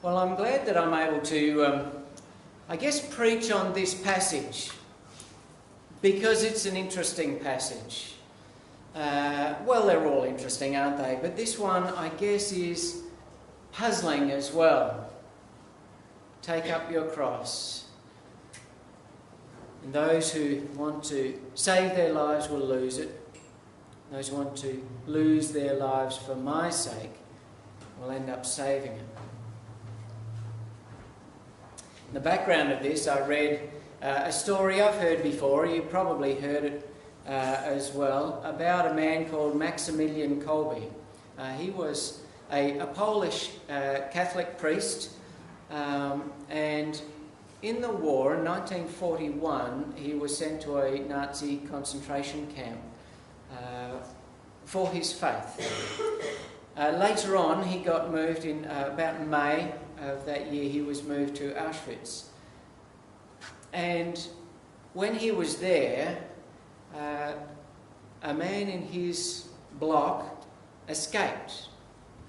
Well, I'm glad that I'm able to, preach on this passage because it's an interesting passage. They're all interesting, aren't they? But this one, I guess, is puzzling as well. Take up your cross. And those who want to save their lives will lose it. Those who want to lose their lives for my sake will end up saving it. In the background of this, I read a story I've heard before. You probably heard it as well, about a man called Maximilian Kolbe. He was a Polish Catholic priest, and in the war in 1941 he was sent to a Nazi concentration camp for his faith. Later on he got moved in about May of that year. He was moved to Auschwitz, and when he was there, a man in his block escaped.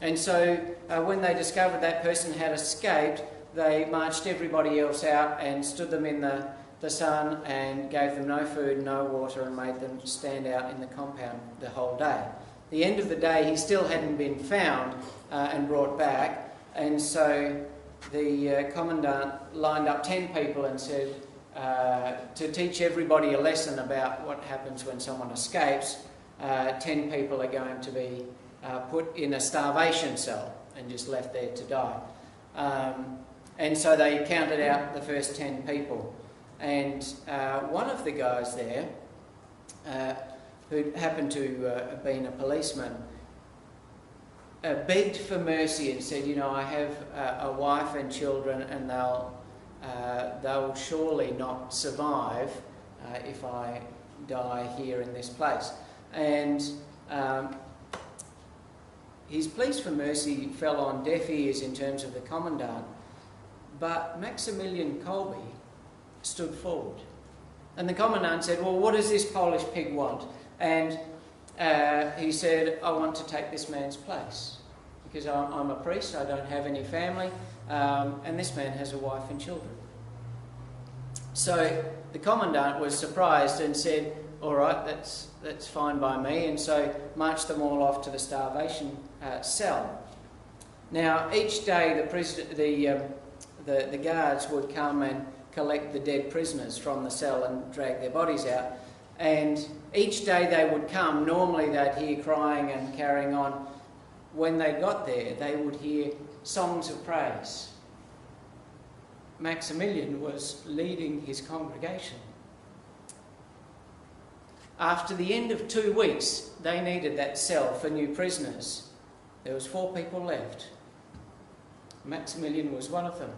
And so when they discovered that person had escaped, they marched everybody else out and stood them in the sun and gave them no food, no water, and made them stand out in the compound the whole day. At the end of the day, he still hadn't been found and brought back, and so the commandant lined up 10 people and said, to teach everybody a lesson about what happens when someone escapes, 10 people are going to be put in a starvation cell and just left there to die. And so they counted out the first 10 people. And one of the guys there, who happened to have been a policeman, begged for mercy and said, I have a wife and children, and they'll surely not survive if I die here in this place. And his pleas for mercy fell on deaf ears in terms of the commandant, but Maximilian Kolbe stood forward. And the commandant said, well, what does this Polish pig want? And he said, I want to take this man's place because I'm a priest, I don't have any family, and this man has a wife and children. So the commandant was surprised and said, all right, that's fine by me, and so marched them all off to the starvation cell. Now, each day the guards would come and collect the dead prisoners from the cell and drag their bodies out. And each day they would come, normally they'd hear crying and carrying on. When they got there, they would hear songs of praise. Maximilian was leading his congregation. After the end of 2 weeks, they needed that cell for new prisoners. There was 4 people left. Maximilian was one of them.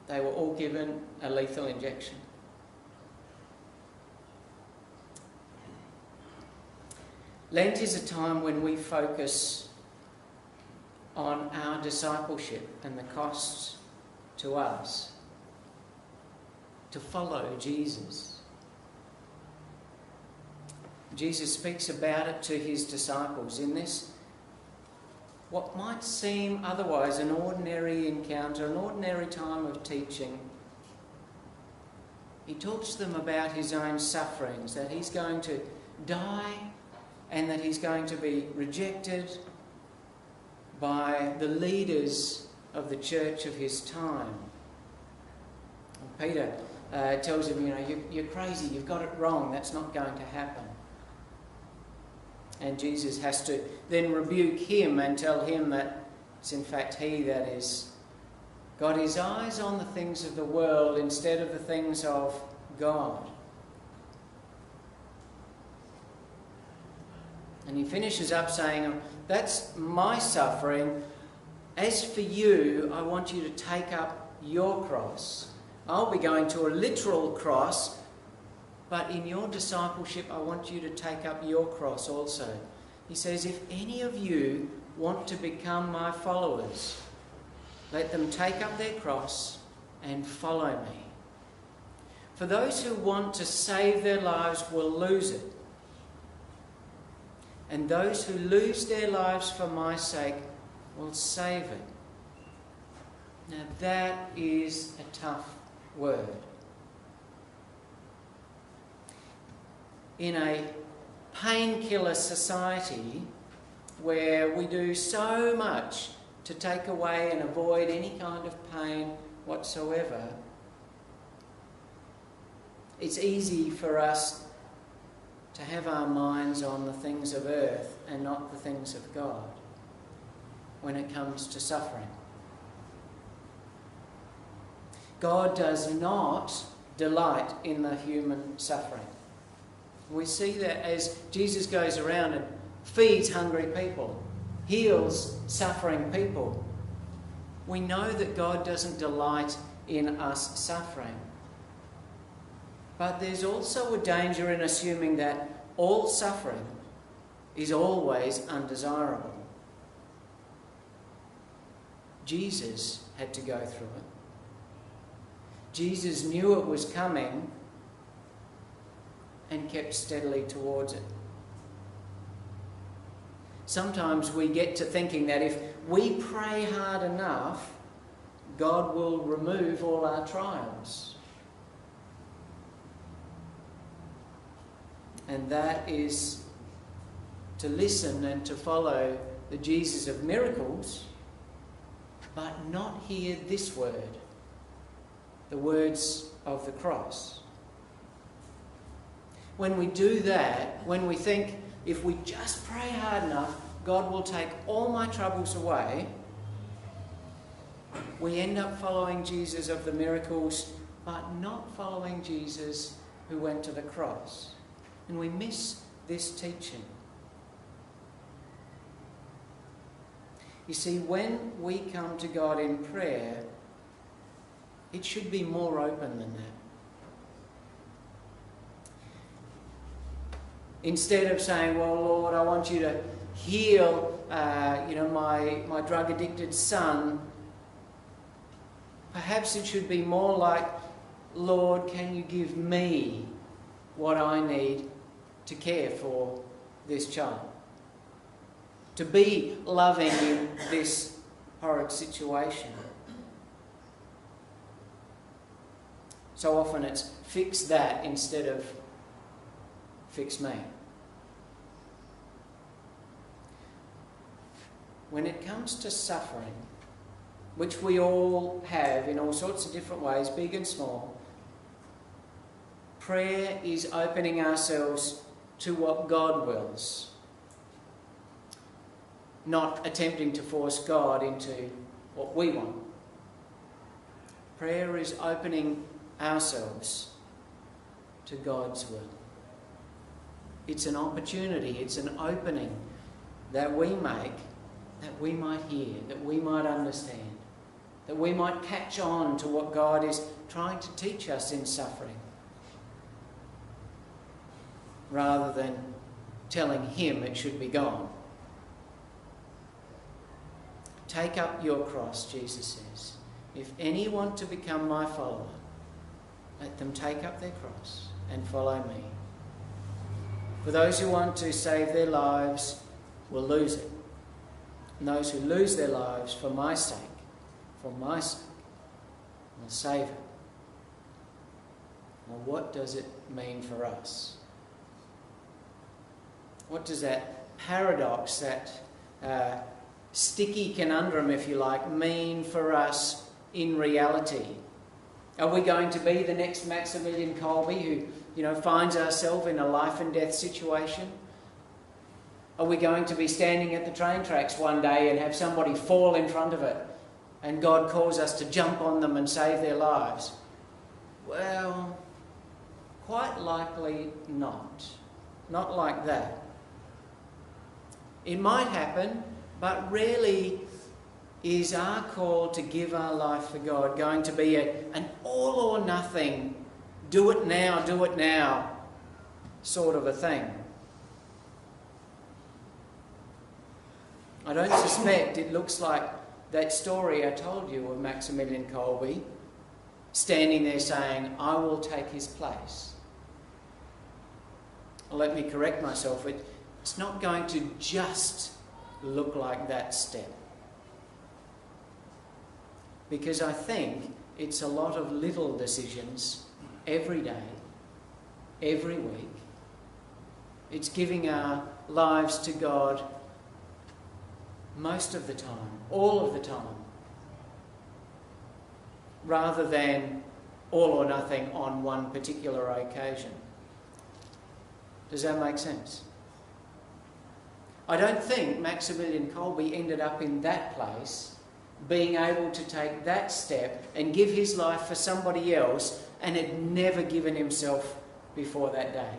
They were all given a lethal injection. Lent is a time when we focus on our discipleship and the costs to us to follow Jesus. Jesus speaks about it to his disciples in this, what might seem otherwise an ordinary encounter, an ordinary time of teaching. He talks to them about his own sufferings, that he's going to die and that he's going to be rejected by the leaders of the church of his time. And Peter tells him, you're crazy, you've got it wrong, that's not going to happen. And Jesus has to then rebuke him and tell him that it's in fact he that is got his eyes on the things of the world instead of the things of God. And he finishes up saying, that's my suffering. As for you, I want you to take up your cross. I'll be going to a literal cross, but in your discipleship, I want you to take up your cross also. He says, if any of you want to become my followers, let them take up their cross and follow me. For those who want to save their lives will lose it. And those who lose their lives for my sake will save it. Now that is a tough word. In a painkiller society where we do so much to take away and avoid any kind of pain whatsoever, it's easy for us to have our minds on the things of earth and not the things of God when it comes to suffering. God does not delight in the human suffering. We see that as Jesus goes around and feeds hungry people, heals suffering people. We know that God doesn't delight in us suffering. But there's also a danger in assuming that all suffering is always undesirable. Jesus had to go through it. Jesus knew it was coming and kept steadily towards it. Sometimes we get to thinking that if we pray hard enough, God will remove all our trials. And that is to listen and to follow the Jesus of miracles, but not hear this word, the words of the cross. When we do that, when we think if we just pray hard enough, God will take all my troubles away, we end up following Jesus of the miracles, but not following Jesus who went to the cross. And we miss this teaching. You see, when we come to God in prayer, it should be more open than that. Instead of saying, well, Lord, I want you to heal my drug-addicted son, perhaps it should be more like, Lord, can you give me what I need to care for this child? To be loving in this horrid situation. So often it's fix that instead of fix me. When it comes to suffering, which we all have in all sorts of different ways, big and small, prayer is opening ourselves to what God wills, not attempting to force God into what we want. Prayer is opening ourselves to God's will. It's an opportunity, it's an opening that we make, that we might hear, that we might understand, that we might catch on to what God is trying to teach us in suffering, rather than telling him it should be gone. Take up your cross, Jesus says. If any want to become my follower, let them take up their cross and follow me. For those who want to save their lives will lose it. And those who lose their lives for my sake, will save it. Well, what does it mean for us? What does that paradox, that sticky conundrum, if you like, mean for us in reality? Are we going to be the next Maximilian Kolbe who, finds ourselves in a life and death situation? Are we going to be standing at the train tracks one day and have somebody fall in front of it and God calls us to jump on them and save their lives? Well, quite likely not. Not like that. It might happen, but rarely is our call to give our life for God going to be an all or nothing, do it now sort of a thing. I don't suspect it looks like that story I told you of Maximilian Kolbe standing there saying, I will take his place. Well, let me correct myself. It's not going to just look like that step. because I think it's a lot of little decisions every day, every week. It's giving our lives to God most of the time, all of the time, rather than all or nothing on one particular occasion. Does that make sense? I don't think Maximilian Kolbe ended up in that place, being able to take that step and give his life for somebody else, and had never given himself before that day.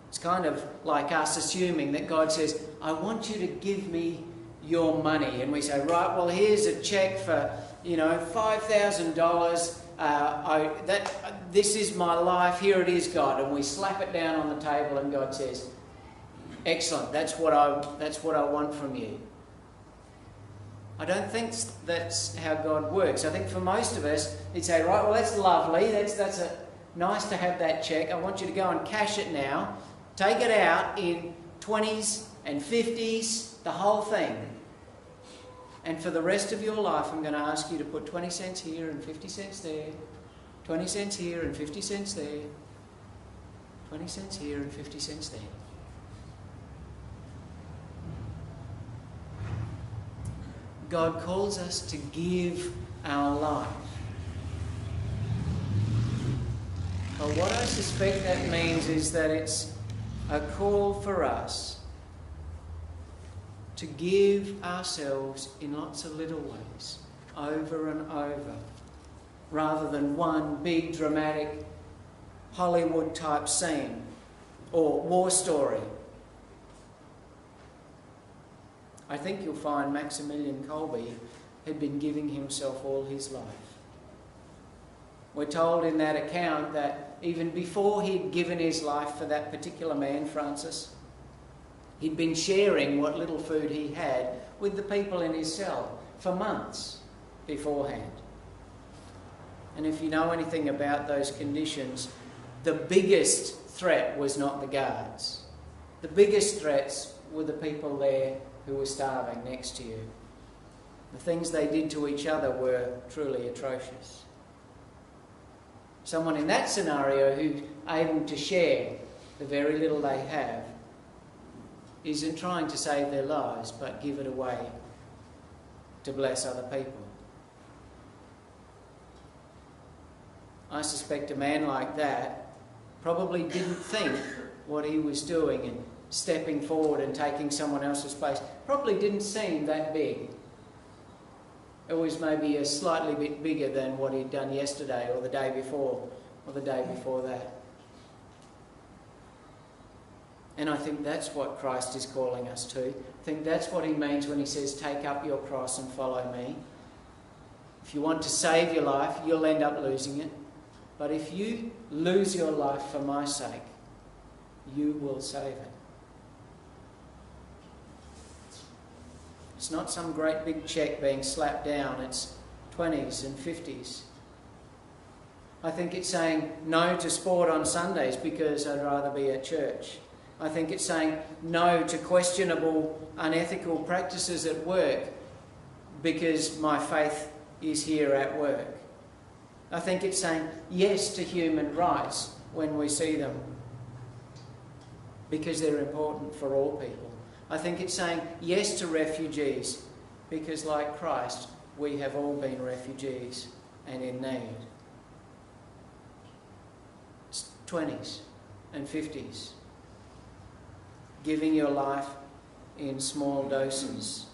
It's kind of like us assuming that God says, I want you to give me your money. And we say, right, well, here's a cheque for, $5,000. This is my life. Here it is, God. And we slap it down on the table and God says, excellent, that's what I want from you. I don't think that's how God works. I think for most of us, he'd say, right, well, that's lovely. That's nice to have that cheque. I want you to go and cash it now. Take it out in 20s and 50s, the whole thing. And for the rest of your life, I'm going to ask you to put 20 cents here and 50 cents there. 20 cents here and 50 cents there. 20 cents here and 50 cents there. God calls us to give our life. But what I suspect that means is that it's a call for us to give ourselves in lots of little ways, over and over, rather than one big dramatic Hollywood type scene or war story. I think you'll find Maximilian Kolbe had been giving himself all his life. We're told in that account that even before he'd given his life for that particular man, Francis, he'd been sharing what little food he had with the people in his cell for months beforehand. And if you know anything about those conditions, the biggest threat was not the guards. The biggest threats were the people there who were starving next to you. The things they did to each other were truly atrocious. Someone in that scenario who's able to share the very little they have isn't trying to save their lives, but give it away to bless other people. I suspect a man like that probably didn't think what he was doing and stepping forward and taking someone else's place probably didn't seem that big. It was maybe a slightly bit bigger than what he'd done yesterday or the day before or the day before that. And I think that's what Christ is calling us to. I think that's what he means when he says, take up your cross and follow me. If you want to save your life, you'll end up losing it. But if you lose your life for my sake, you will save it. It's not some great big cheque being slapped down. It's 20s and 50s. I think it's saying no to sport on Sundays because I'd rather be at church. I think it's saying no to questionable, unethical practices at work because my faith is here at work. I think it's saying yes to human rights when we see them because they're important for all people. I think it's saying yes to refugees because, like Christ, we have all been refugees and in need. It's 20s and 50s. Giving your life in small doses.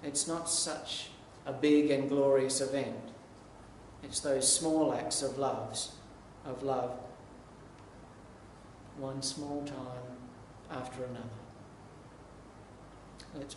It's not such a big and glorious event. It's those small acts of love, one small time after another. Let's